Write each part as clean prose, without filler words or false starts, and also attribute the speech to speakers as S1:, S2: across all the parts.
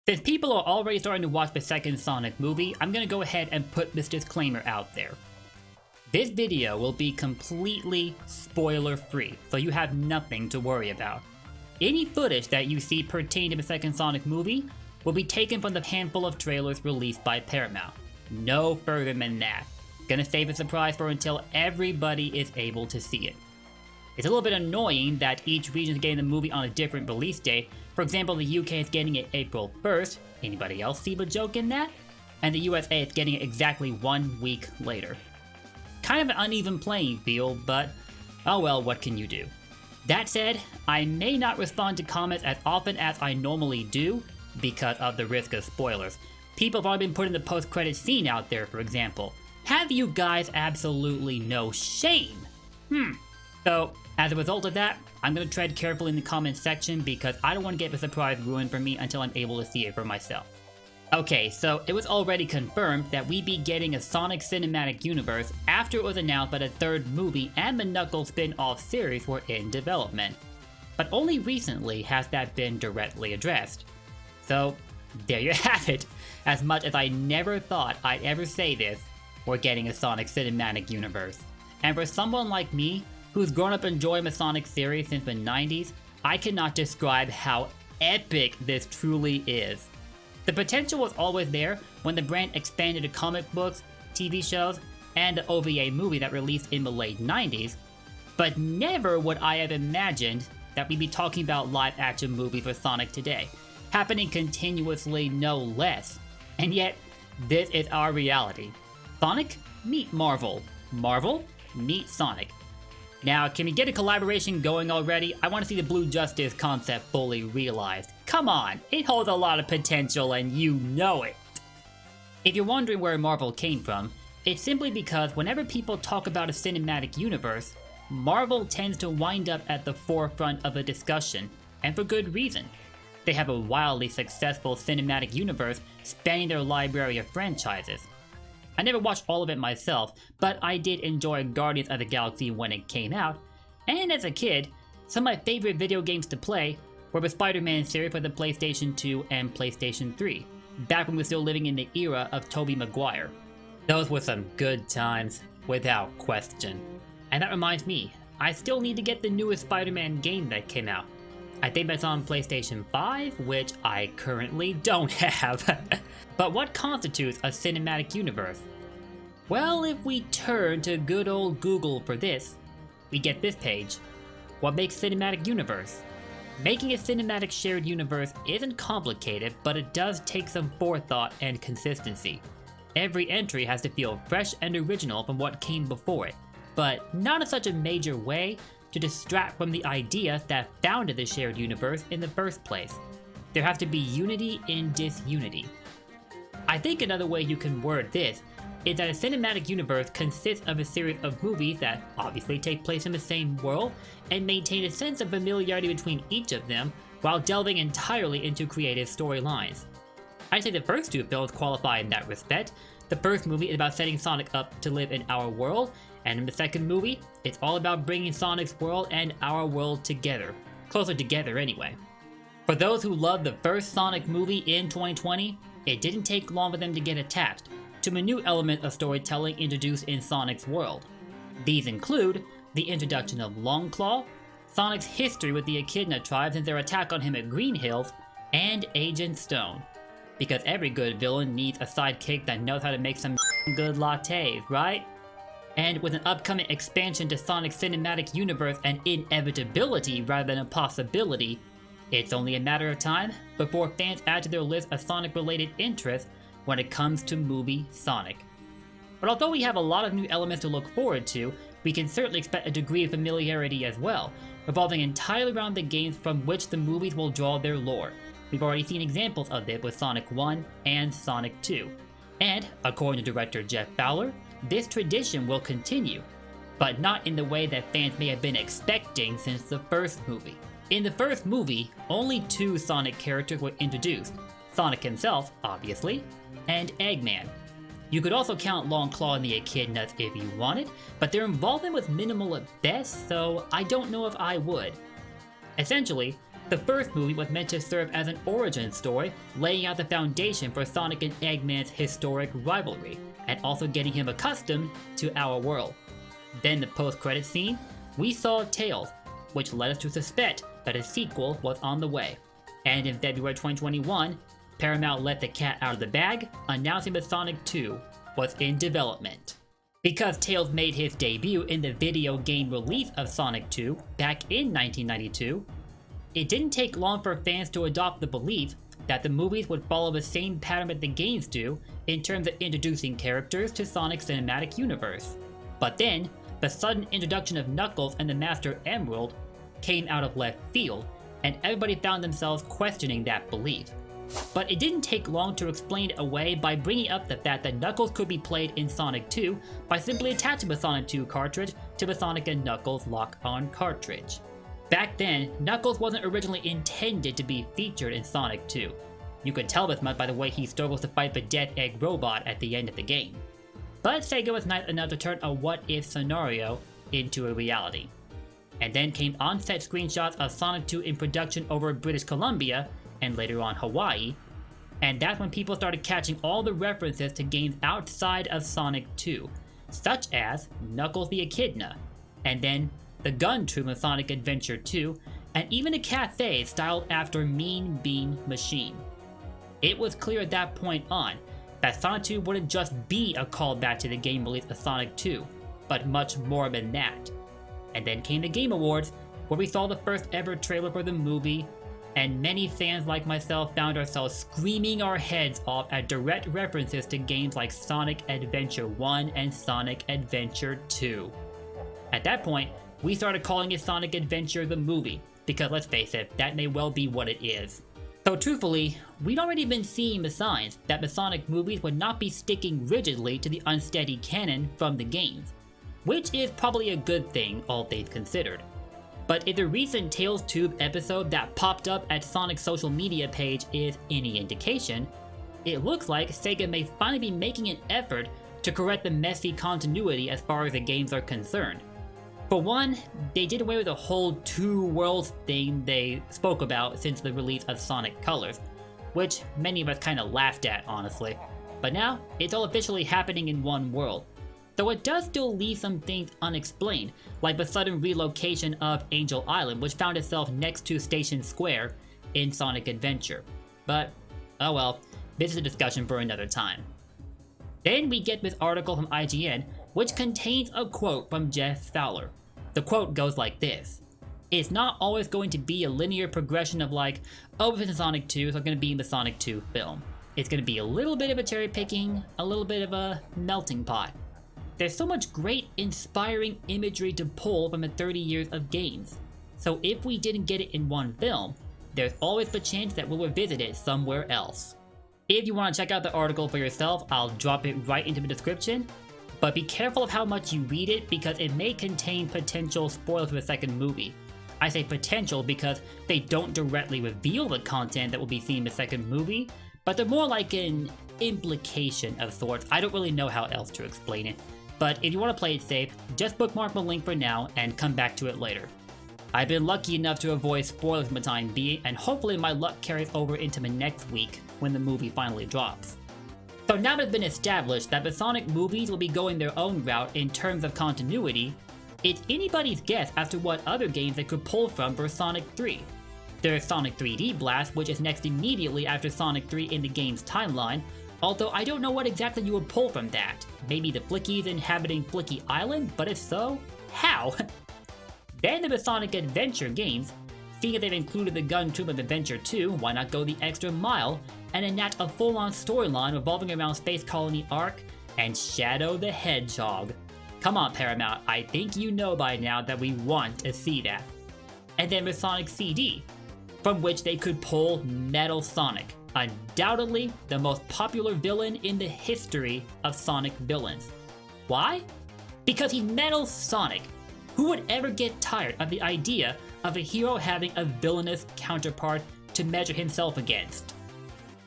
S1: Since people are already starting to watch the second Sonic movie, I'm gonna go ahead and put this disclaimer out there. This video will be completely spoiler free, so you have nothing to worry about. Any footage that you see pertaining to the second Sonic movie will be taken from the handful of trailers released by Paramount. No further than that. Gonna save the surprise for until everybody is able to see it. It's a little bit annoying that each region is getting the movie on a different release date. For example, the UK is getting it April 1st. Anybody else see the joke in that? And the USA is getting it exactly 1 week later. Kind of an uneven playing field, but oh well, what can you do? That said, I may not respond to comments as often as I normally do because of the risk of spoilers. People have already been putting the post-credit scene out there, for example. Have you guys absolutely no shame? So, as a result of that, I'm going to tread carefully in the comments section because I don't want to get the surprise ruined for me until I'm able to see it for myself. Okay, so it was already confirmed that we'd be getting a Sonic Cinematic Universe after it was announced that a third movie and the Knuckles spin-off series were in development. But only recently has that been directly addressed. So, there you have it. As much as I never thought I'd ever say this, we're getting a Sonic Cinematic Universe. And for someone like me, who's grown up enjoying the Sonic series since the 90s, I cannot describe how epic this truly is. The potential was always there when the brand expanded to comic books, TV shows, and the OVA movie that released in the late 90s, but never would I have imagined that we'd be talking about live-action movies for Sonic today, happening continuously no less. And yet, this is our reality. Sonic, meet Marvel. Marvel, meet Sonic. Now, can we get a collaboration going already? I want to see the Blue Justice concept fully realized. Come on, it holds a lot of potential and you know it. If you're wondering where Marvel came from, it's simply because whenever people talk about a cinematic universe, Marvel tends to wind up at the forefront of a discussion, and for good reason. They have a wildly successful cinematic universe spanning their library of franchises. I never watched all of it myself, but I did enjoy Guardians of the Galaxy when it came out, and as a kid, some of my favorite video games to play were the Spider-Man series for the PlayStation 2 and PlayStation 3, back when we were still living in the era of Tobey Maguire. Those were some good times, without question. And that reminds me, I still need to get the newest Spider-Man game that came out. I think that's on PlayStation 5, which I currently don't have. But what constitutes a cinematic universe? Well, if we turn to good old Google for this, we get this page. What makes cinematic universe? Making a cinematic shared universe isn't complicated, but it does take some forethought and consistency. Every entry has to feel fresh and original from what came before it, but not in such a major way to distract from the idea that founded the shared universe in the first place. There has to be unity in disunity. I think another way you can word this is that a cinematic universe consists of a series of movies that obviously take place in the same world and maintain a sense of familiarity between each of them while delving entirely into creative storylines. I'd say the first two films qualify in that respect. The first movie is about setting Sonic up to live in our world, and in the second movie, it's all about bringing Sonic's world and our world together. Closer together anyway. For those who loved the first Sonic movie in 2020, it didn't take long for them to get attached to the new element of storytelling introduced in Sonic's world. These include the introduction of Longclaw, Sonic's history with the Echidna tribe since their attack on him at Green Hills, and Agent Stone. Because every good villain needs a sidekick that knows how to make some good lattes, right? And with an upcoming expansion to Sonic's cinematic universe an inevitability rather than a possibility, it's only a matter of time before fans add to their list of Sonic-related interests when it comes to movie Sonic. But although we have a lot of new elements to look forward to, we can certainly expect a degree of familiarity as well, revolving entirely around the games from which the movies will draw their lore. We've already seen examples of this with Sonic 1 and Sonic 2. And, according to director Jeff Fowler, this tradition will continue, but not in the way that fans may have been expecting since the first movie. In the first movie, only two Sonic characters were introduced, Sonic himself, obviously, and Eggman. You could also count Longclaw and the Echidnas if you wanted, but their involvement was minimal at best, so I don't know if I would. Essentially, The first movie was meant to serve as an origin story, laying out the foundation for Sonic and Eggman's historic rivalry, and also getting him accustomed to our world. Then the post-credits scene, we saw Tails, which led us to suspect that a sequel was on the way. And in February 2021, Paramount let the cat out of the bag, announcing that Sonic 2 was in development. Because Tails made his debut in the video game release of Sonic 2 back in 1992, it didn't take long for fans to adopt the belief that the movies would follow the same pattern that the games do in terms of introducing characters to Sonic's cinematic universe. But then, the sudden introduction of Knuckles and the Master Emerald came out of left field, and everybody found themselves questioning that belief. But it didn't take long to explain it away by bringing up the fact that Knuckles could be played in Sonic 2 by simply attaching the Sonic 2 cartridge to the Sonic & Knuckles lock-on cartridge. Back then, Knuckles wasn't originally intended to be featured in Sonic 2. You could tell this much by the way he struggles to fight the Death Egg robot at the end of the game. But Sega was nice enough to turn a what-if scenario into a reality. And then came on-set screenshots of Sonic 2 in production over British Columbia, and later on Hawaii, and that's when people started catching all the references to games outside of Sonic 2, such as Knuckles the Echidna, and then the gun troop in Sonic Adventure 2, and even a cafe styled after Mean Bean Machine. It was clear at that point on that Sonic 2 wouldn't just be a callback to the game release of Sonic 2, but much more than that. And then came the Game Awards, where we saw the first ever trailer for the movie, and many fans like myself found ourselves screaming our heads off at direct references to games like Sonic Adventure 1 and Sonic Adventure 2. At that point, we started calling it Sonic Adventure the movie, because let's face it, that may well be what it is. So truthfully, we'd already been seeing the signs that the Sonic movies would not be sticking rigidly to the unsteady canon from the games, which is probably a good thing, all things considered. But if the recent Tails Tube episode that popped up at Sonic's social media page is any indication, it looks like Sega may finally be making an effort to correct the messy continuity as far as the games are concerned. For one, they did away with the whole two worlds thing they spoke about since the release of Sonic Colors, which many of us kinda laughed at honestly. But now, it's all officially happening in one world. Though it does still leave some things unexplained, like the sudden relocation of Angel Island, which found itself next to Station Square in Sonic Adventure. But, oh well, this is a discussion for another time. Then we get this article from IGN, which contains a quote from Jeff Fowler. The quote goes like this: "It's not always going to be a linear progression of like, oh, if it's in Sonic 2, so it's going to be in the Sonic 2 film. It's going to be a little bit of a cherry picking, a little bit of a melting pot. There's so much great, inspiring imagery to pull from the 30 years of games. So if we didn't get it in one film, there's always the chance that we'll revisit it somewhere else." If you want to check out the article for yourself, I'll drop it right into the description. But be careful of how much you read it because it may contain potential spoilers for the second movie. I say potential because they don't directly reveal the content that will be seen in the second movie, but they're more like an implication of sorts. I don't really know how else to explain it. But if you want to play it safe, just bookmark the link for now and come back to it later. I've been lucky enough to avoid spoilers for the time being, and hopefully my luck carries over into the next week when the movie finally drops. So now that it's been established that the Sonic movies will be going their own route in terms of continuity, it's anybody's guess as to what other games they could pull from for Sonic 3. There's Sonic 3D Blast, which is next immediately after Sonic 3 in the game's timeline, although I don't know what exactly you would pull from that. Maybe the Flickies inhabiting Flicky Island, but if so, how? Then there are Sonic Adventure games. Seeing as they've included the Gun Troop of Adventure 2, why not go the extra mile and enact a full-on storyline revolving around Space Colony Arc and Shadow the Hedgehog? Come on Paramount, I think you know by now that we want to see that. And then there's Sonic CD, from which they could pull Metal Sonic, undoubtedly the most popular villain in the history of Sonic villains. Why? Because he's Metal Sonic. Who would ever get tired of the idea of a hero having a villainous counterpart to measure himself against?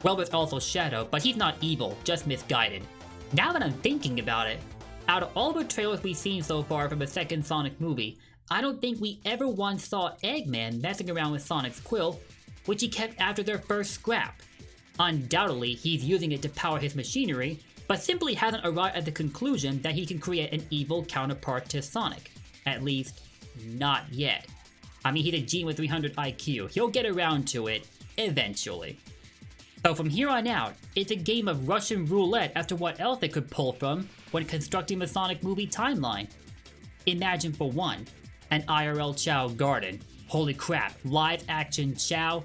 S1: Well, there's also Shadow, but he's not evil, just misguided. Now that I'm thinking about it, out of all the trailers we've seen so far from the second Sonic movie, I don't think we ever once saw Eggman messing around with Sonic's quill, which he kept after their first scrap. Undoubtedly, he's using it to power his machinery, but simply hasn't arrived at the conclusion that he can create an evil counterpart to Sonic. At least, not yet. I mean, he's a gene with 300 IQ. He'll get around to it eventually. So from here on out, it's a game of Russian roulette as to what else they could pull from when constructing the Sonic movie timeline. Imagine for one, an IRL Chao Garden. Holy crap, live action Chao?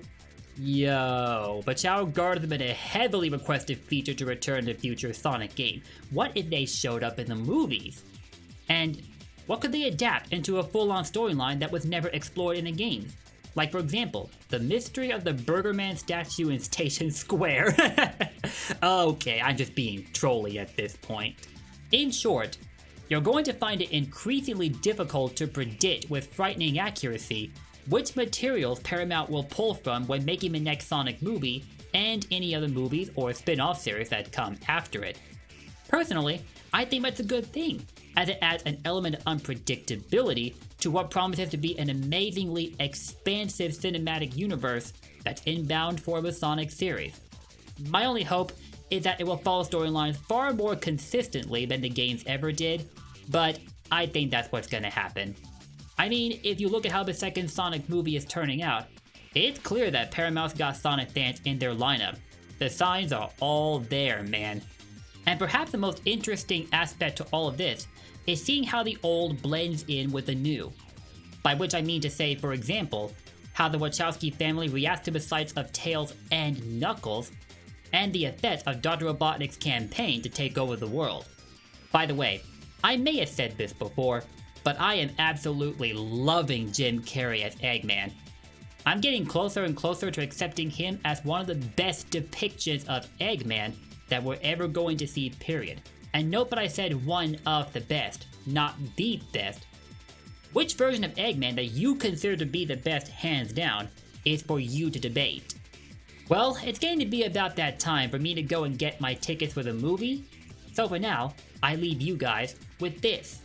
S1: Yo, but Chao Garden has been a heavily requested feature to return to future Sonic game. What if they showed up in the movies? And what could they adapt into a full-on storyline that was never explored in the games? Like, for example, the mystery of the Burger Man statue in Station Square. Okay, I'm just being trolly at this point. In short, you're going to find it increasingly difficult to predict with frightening accuracy which materials Paramount will pull from when making the next Sonic movie and any other movies or spin-off series that come after it. Personally, I think that's a good thing, as it adds an element of unpredictability to what promises to be an amazingly expansive cinematic universe that's inbound for the Sonic series. My only hope is that it will follow storylines far more consistently than the games ever did, but I think that's what's gonna happen. I mean, if you look at how the second Sonic movie is turning out, it's clear that Paramount's got Sonic fans in their lineup. The signs are all there, man. And perhaps the most interesting aspect to all of this is seeing how the old blends in with the new. By which I mean to say, for example, how the Wachowski family reacts to the sights of Tails and Knuckles, and the effects of Dr. Robotnik's campaign to take over the world. By the way, I may have said this before, but I am absolutely loving Jim Carrey as Eggman. I'm getting closer and closer to accepting him as one of the best depictions of Eggman that we're ever going to see, period. And note that I said one of the best, not the best. Which version of Eggman that you consider to be the best hands down is for you to debate. Well, it's getting to be about that time for me to go and get my tickets for the movie, so for now, I leave you guys with this.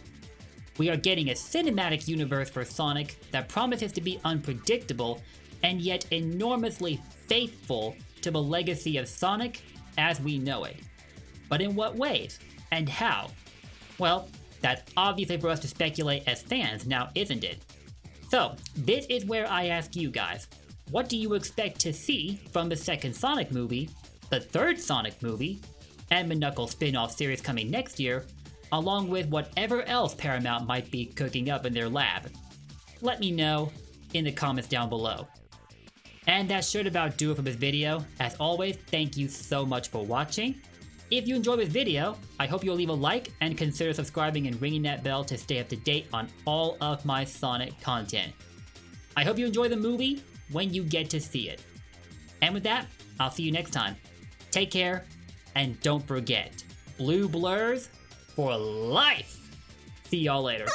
S1: We are getting a cinematic universe for Sonic that promises to be unpredictable and yet enormously faithful to the legacy of Sonic as we know it. But in what ways? And how? Well, that's obviously for us to speculate as fans now, isn't it? So, this is where I ask you guys, what do you expect to see from the second Sonic movie, the third Sonic movie, and the Knuckles spin-off series coming next year, along with whatever else Paramount might be cooking up in their lab? Let me know in the comments down below. And that should about do it for this video. As always, thank you so much for watching. If you enjoyed this video, I hope you'll leave a like and consider subscribing and ringing that bell to stay up to date on all of my Sonic content. I hope you enjoy the movie when you get to see it. And with that, I'll see you next time. Take care, and don't forget, blue blurs for life! See y'all later.